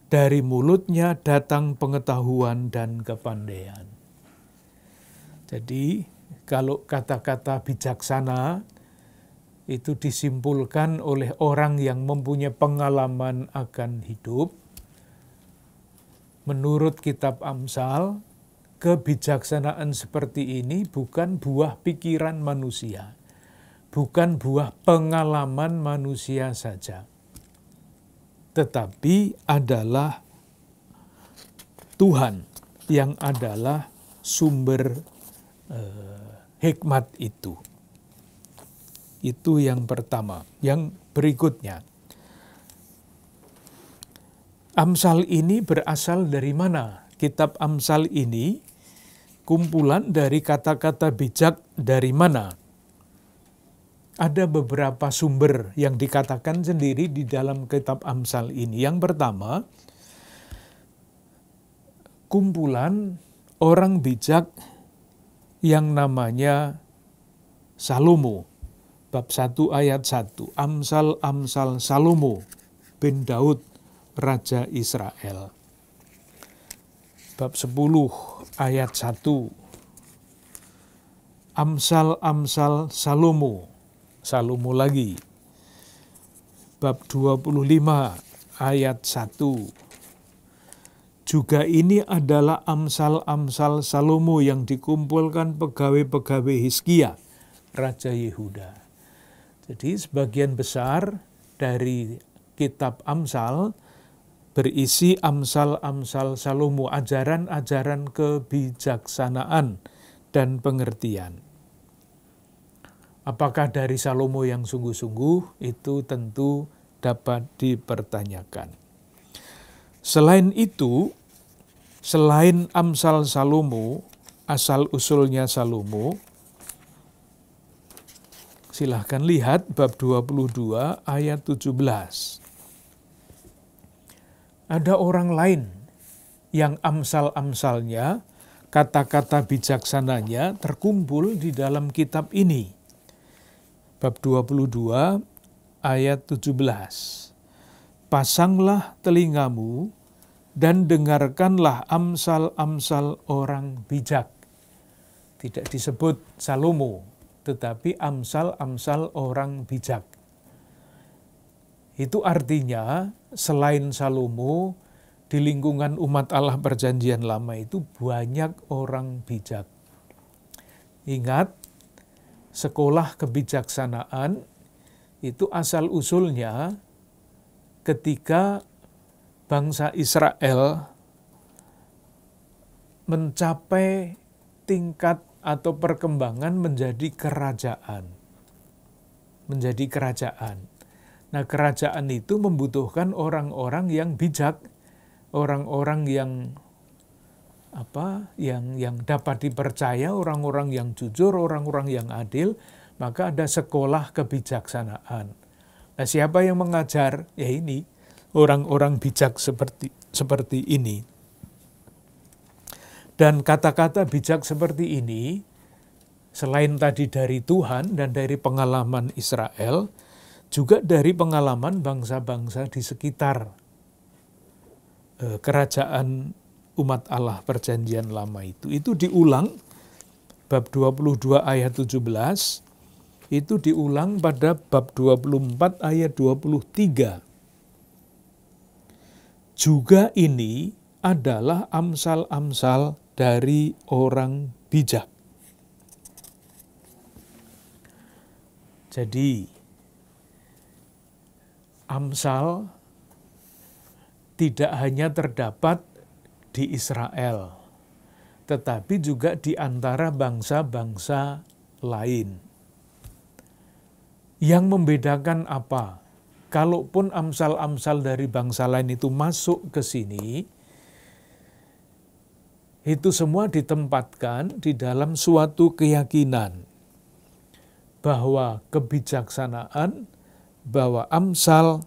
Dari mulutnya datang pengetahuan dan kepandaian. Jadi kalau kata-kata bijaksana itu disimpulkan oleh orang yang mempunyai pengalaman akan hidup. Menurut kitab Amsal, kebijaksanaan seperti ini bukan buah pikiran manusia, bukan buah pengalaman manusia saja, tetapi adalah Tuhan yang adalah sumber hikmat itu. Itu yang pertama. Yang berikutnya, Amsal ini berasal dari mana? Kitab Amsal ini kumpulan dari kata-kata bijak dari mana? Ada beberapa sumber yang dikatakan sendiri di dalam kitab Amsal ini. Yang pertama, kumpulan orang bijak yang namanya Salomo. Bab 1 ayat 1. Amsal-amsal Salomo bin Daud Raja Israel. Bab 10 ayat 1. Amsal-amsal Salomo. Salomo lagi. Bab 25 ayat 1. Juga ini adalah amsal-amsal Salomo yang dikumpulkan pegawai-pegawai Hizkia, Raja Yehuda. Jadi sebagian besar dari kitab Amsal berisi amsal-amsal Salomo, ajaran-ajaran kebijaksanaan dan pengertian. Apakah dari Salomo yang sungguh-sungguh? Itu tentu dapat dipertanyakan. Selain itu, selain Amsal Salomo, asal-usulnya Salomo, silahkan lihat bab 22 ayat 17. Ada orang lain yang amsal-amsalnya, kata-kata bijaksananya terkumpul di dalam kitab ini. bab 22 ayat 17. Pasanglah telingamu dan dengarkanlah amsal-amsal orang bijak. Tidak disebut Salomo, tetapi amsal-amsal orang bijak. Itu artinya selain Salomo, di lingkungan umat Allah Perjanjian Lama itu banyak orang bijak. Ingat, sekolah kebijaksanaan itu asal-usulnya ketika bangsa Israel mencapai tingkat atau perkembangan menjadi kerajaan. Nah, kerajaan itu membutuhkan orang-orang yang bijak, orang-orang yang dapat dipercaya, orang-orang yang jujur, orang-orang yang adil, maka ada sekolah kebijaksanaan. Nah, siapa yang mengajar? Ya ini, orang-orang bijak seperti ini. Dan kata-kata bijak seperti ini, selain tadi dari Tuhan dan dari pengalaman Israel, juga dari pengalaman bangsa-bangsa di sekitar kerajaan umat Allah Perjanjian Lama itu. Itu diulang, bab 22 ayat 17, itu diulang pada bab 24 ayat 23. Juga ini adalah amsal-amsal dari orang bijak. Jadi, amsal tidak hanya terdapat di Israel, tetapi juga di antara bangsa-bangsa lain. Yang membedakan apa? Kalaupun amsal-amsal dari bangsa lain itu masuk ke sini, itu semua ditempatkan di dalam suatu keyakinan bahwa kebijaksanaan, bahwa amsal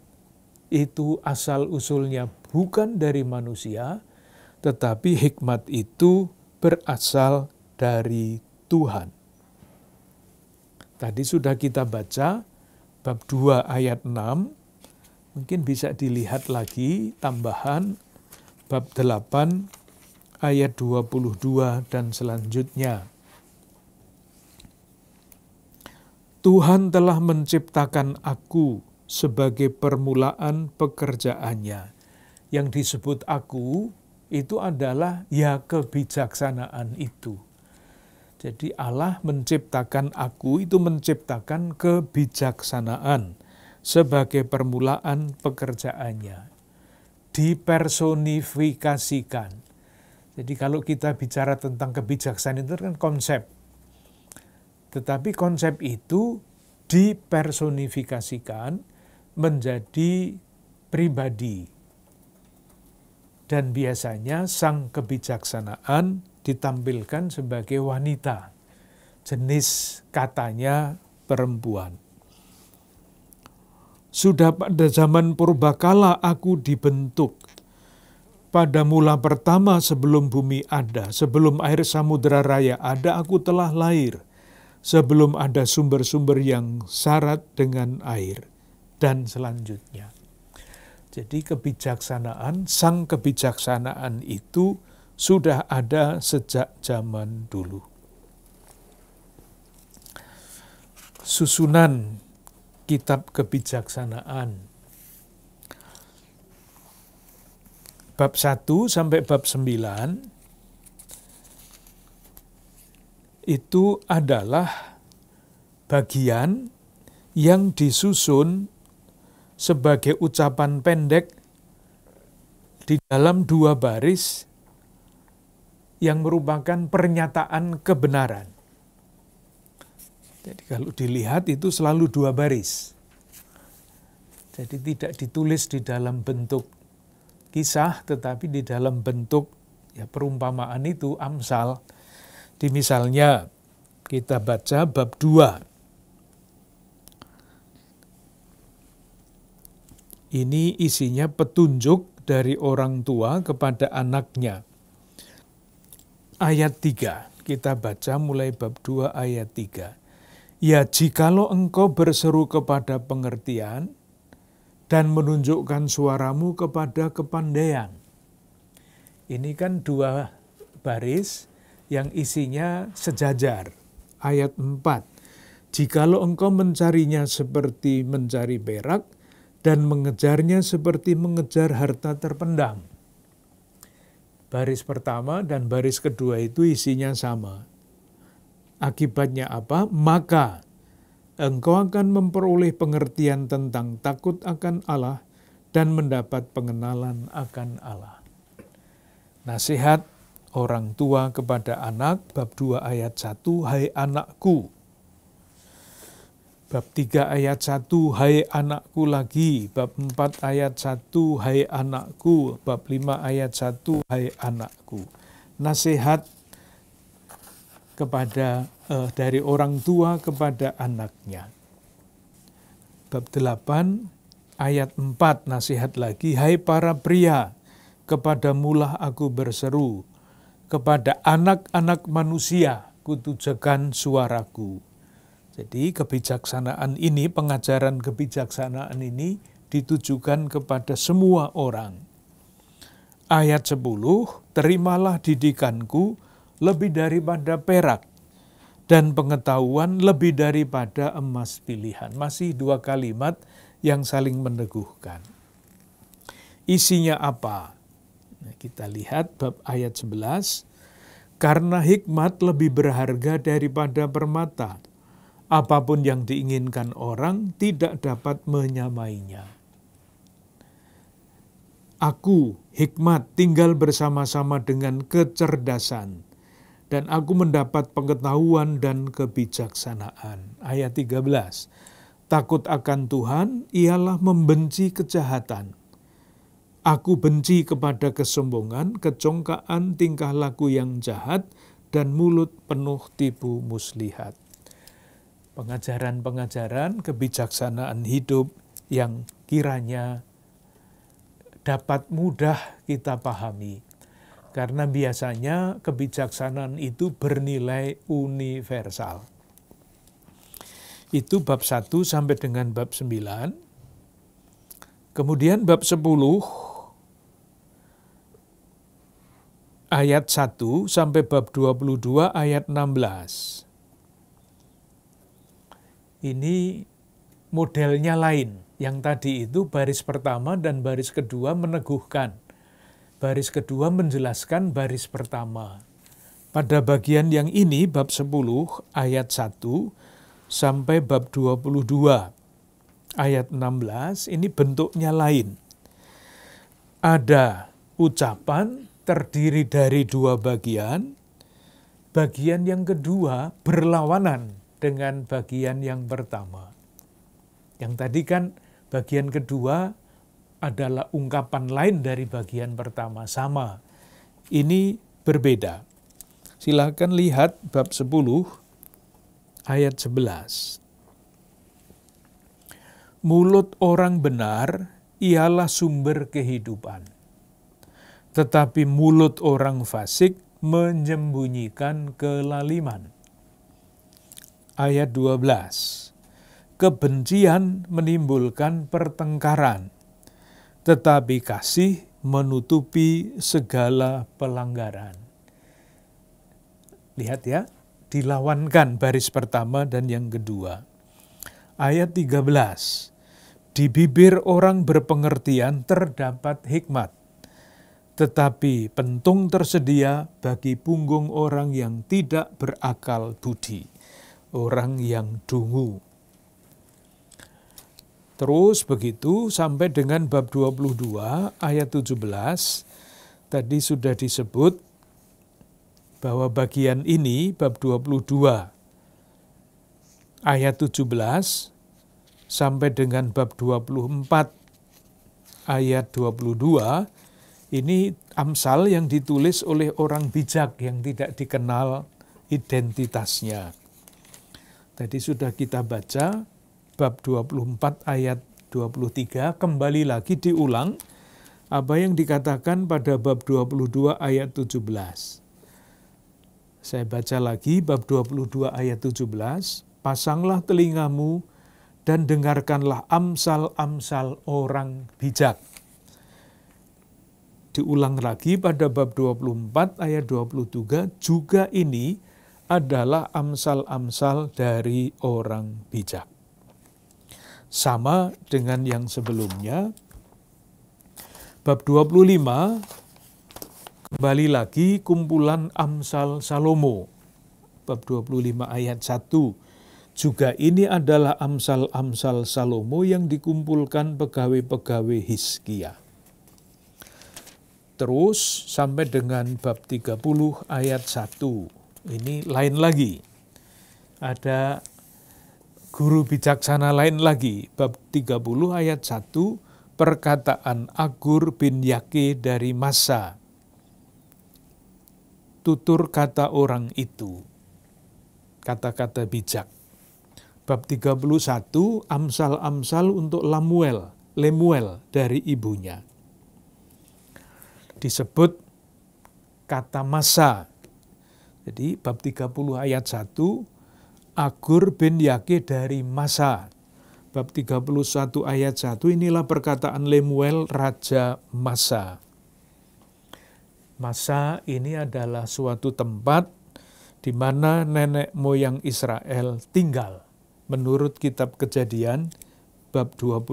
itu asal-usulnya bukan dari manusia, tetapi hikmat itu berasal dari Tuhan. Tadi sudah kita baca bab 2 ayat 6, mungkin bisa dilihat lagi tambahan bab 8 ayat 22 dan selanjutnya. Tuhan telah menciptakan aku sebagai permulaan pekerjaannya. Yang disebut aku itu adalah ya kebijaksanaan itu. Jadi Allah menciptakan aku itu menciptakan kebijaksanaan sebagai permulaan pekerjaannya. Dipersonifikasikan. Jadi kalau kita bicara tentang kebijaksanaan itu kan konsep. Tetapi konsep itu dipersonifikasikan menjadi pribadi. Dan biasanya sang kebijaksanaan ditampilkan sebagai wanita. Jenis katanya perempuan. Sudah pada zaman purbakala aku dibentuk. Pada mula pertama sebelum bumi ada, sebelum air samudera raya ada, aku telah lahir. Sebelum ada sumber-sumber yang syarat dengan air. Dan selanjutnya. Jadi kebijaksanaan, sang kebijaksanaan itu sudah ada sejak zaman dulu. Susunan kitab kebijaksanaan. Bab 1 sampai bab 9 itu adalah bagian yang disusun sebagai ucapan pendek di dalam 2 baris yang merupakan pernyataan kebenaran. Jadi kalau dilihat itu selalu 2 baris. Jadi tidak ditulis di dalam bentuk kisah, tetapi di dalam bentuk perumpamaan itu, amsal. Di misalnya kita baca bab 2. Ini isinya petunjuk dari orang tua kepada anaknya. Ayat 3, kita baca mulai bab 2 ayat 3. Ya, jikalau engkau berseru kepada pengertian dan menunjukkan suaramu kepada kepandaian. Ini kan dua baris yang isinya sejajar. Ayat 4. Jikalau engkau mencarinya seperti mencari perak dan mengejarnya seperti mengejar harta terpendam. Baris pertama dan baris kedua itu isinya sama. Akibatnya apa? Maka engkau akan memperoleh pengertian tentang takut akan Allah dan mendapat pengenalan akan Allah. Nasihat orang tua kepada anak, bab 2 ayat 1, hai anakku. Bab 3 ayat 1, hai anakku lagi. Bab 4 ayat 1, hai anakku. Bab 5 ayat 1, hai anakku. Nasihat kepada dari orang tua kepada anaknya. Bab 8 ayat 4 nasihat lagi, hai para pria, kepadamulah aku berseru, kepada anak-anak manusia kutujakan suaraku. Jadi kebijaksanaan ini, pengajaran kebijaksanaan ini ditujukan kepada semua orang. Ayat 10, terimalah didikanku lebih daripada perak, dan pengetahuan lebih daripada emas pilihan. Masih dua kalimat yang saling meneguhkan. Isinya apa? Nah, kita lihat bab ayat 11. Karena hikmat lebih berharga daripada permata. Apapun yang diinginkan orang tidak dapat menyamainya. Aku, hikmat, tinggal bersama-sama dengan kecerdasan. Dan aku mendapat pengetahuan dan kebijaksanaan. Ayat 13. Takut akan Tuhan ialah membenci kejahatan. Aku benci kepada kesombongan, kecongkaan, tingkah laku yang jahat, dan mulut penuh tipu muslihat. Pengajaran-pengajaran kebijaksanaan hidup yang kiranya dapat mudah kita pahami. Karena biasanya kebijaksanaan itu bernilai universal. Itu bab 1 sampai dengan bab 9. Kemudian bab 10 ayat 1 sampai bab 22 ayat 16. Ini modelnya lain. Yang tadi itu baris pertama dan baris kedua meneguhkan. Baris kedua menjelaskan baris pertama. Pada bagian yang ini, bab 10 ayat 1 sampai bab 22 ayat 16, ini bentuknya lain. Ada ucapan terdiri dari dua bagian. Bagian yang kedua berlawanan dengan bagian yang pertama. Yang tadi kan bagian kedua adalah ungkapan lain dari bagian pertama, sama. Ini berbeda. Silakan lihat bab 10 ayat 11. Mulut orang benar ialah sumber kehidupan, tetapi mulut orang fasik menyembunyikan kelaliman. Ayat 12. Kebencian menimbulkan pertengkaran, tetapi kasih menutupi segala pelanggaran. Lihat ya, dilawankan baris pertama dan yang kedua. Ayat 13. Di bibir orang berpengertian terdapat hikmat, tetapi pentung tersedia bagi punggung orang yang tidak berakal budi, orang yang dungu. Terus begitu sampai dengan bab 22 ayat 17, tadi sudah disebut bahwa bagian ini bab 22 ayat 17 sampai dengan bab 24 ayat 22, ini Amsal yang ditulis oleh orang bijak yang tidak dikenal identitasnya. Tadi sudah kita baca bab 24 ayat 23, kembali lagi diulang apa yang dikatakan pada bab 22 ayat 17. Saya baca lagi bab 22 ayat 17. pasanglah telingamu dan dengarkanlah amsal-amsal orang bijak. Diulang lagi pada bab 24 ayat 23, juga ini adalah amsal-amsal dari orang bijak. Sama dengan yang sebelumnya, bab 25, kembali lagi kumpulan Amsal Salomo. Bab 25 ayat 1. Juga ini adalah amsal-amsal Salomo yang dikumpulkan pegawai-pegawai Hizkia. Terus sampai dengan bab 30 ayat 1. Ini lain lagi. Ada guru bijaksana lain lagi. Bab 30 ayat 1, perkataan Agur bin Yake dari Massa. Tutur kata orang itu. Kata-kata bijak. Bab 31, amsal-amsal untuk Lemuel dari ibunya. Disebut kata Massa. Jadi bab 30 ayat 1, Agur bin Yake dari Massa. Bab 31 ayat 1, inilah perkataan Lemuel Raja Massa. Massa ini adalah suatu tempat di mana nenek moyang Israel tinggal. Menurut kitab Kejadian, bab 25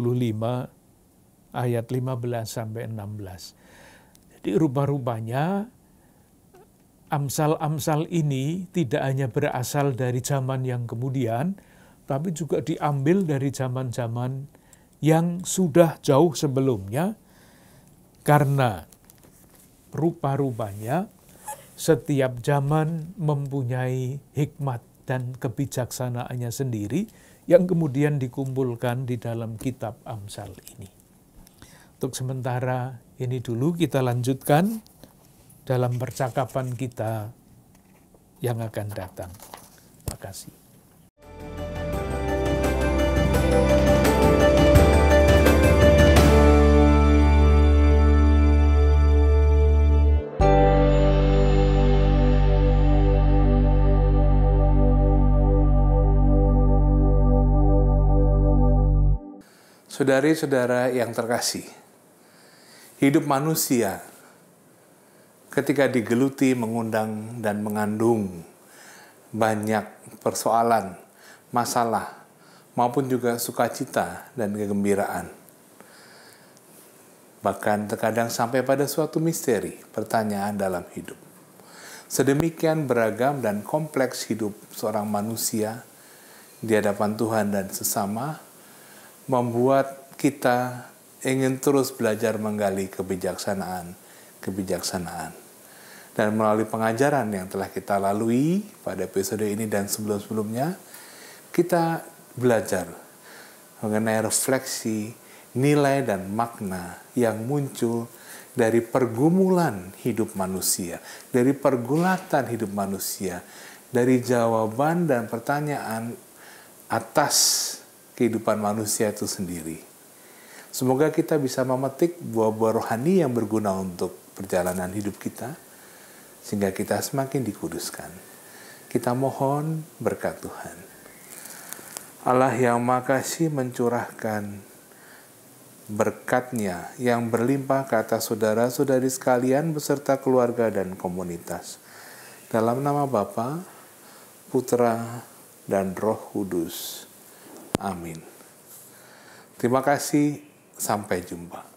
ayat 15 sampai 16. Jadi rupa-rupanya amsal-amsal ini tidak hanya berasal dari zaman yang kemudian, tapi juga diambil dari zaman-zaman yang sudah jauh sebelumnya, karena rupa-rupanya setiap zaman mempunyai hikmat dan kebijaksanaannya sendiri yang kemudian dikumpulkan di dalam kitab Amsal ini. Untuk sementara ini dulu kita lanjutkan dalam percakapan kita yang akan datang. Terima kasih. Saudari-saudara yang terkasih, hidup manusia ketika digeluti mengundang dan mengandung banyak persoalan, masalah, maupun juga sukacita dan kegembiraan. Bahkan terkadang sampai pada suatu misteri, pertanyaan dalam hidup. Sedemikian beragam dan kompleks hidup seorang manusia di hadapan Tuhan dan sesama, membuat kita ingin terus belajar menggali kebijaksanaan. Dan melalui pengajaran yang telah kita lalui pada episode ini dan sebelum-sebelumnya, kita belajar mengenai refleksi, nilai dan makna yang muncul dari pergumulan hidup manusia, dari pergulatan hidup manusia, dari jawaban dan pertanyaan atas kehidupan manusia itu sendiri. Semoga kita bisa memetik buah-buah rohani yang berguna untuk perjalanan hidup kita, sehingga kita semakin dikuduskan. Kita mohon berkat Tuhan. Allah yang Maha Kasih mencurahkan berkat-Nya yang berlimpah ke atas saudara-saudari sekalian beserta keluarga dan komunitas. Dalam nama Bapa, Putra, dan Roh Kudus. Amin. Terima kasih, sampai jumpa.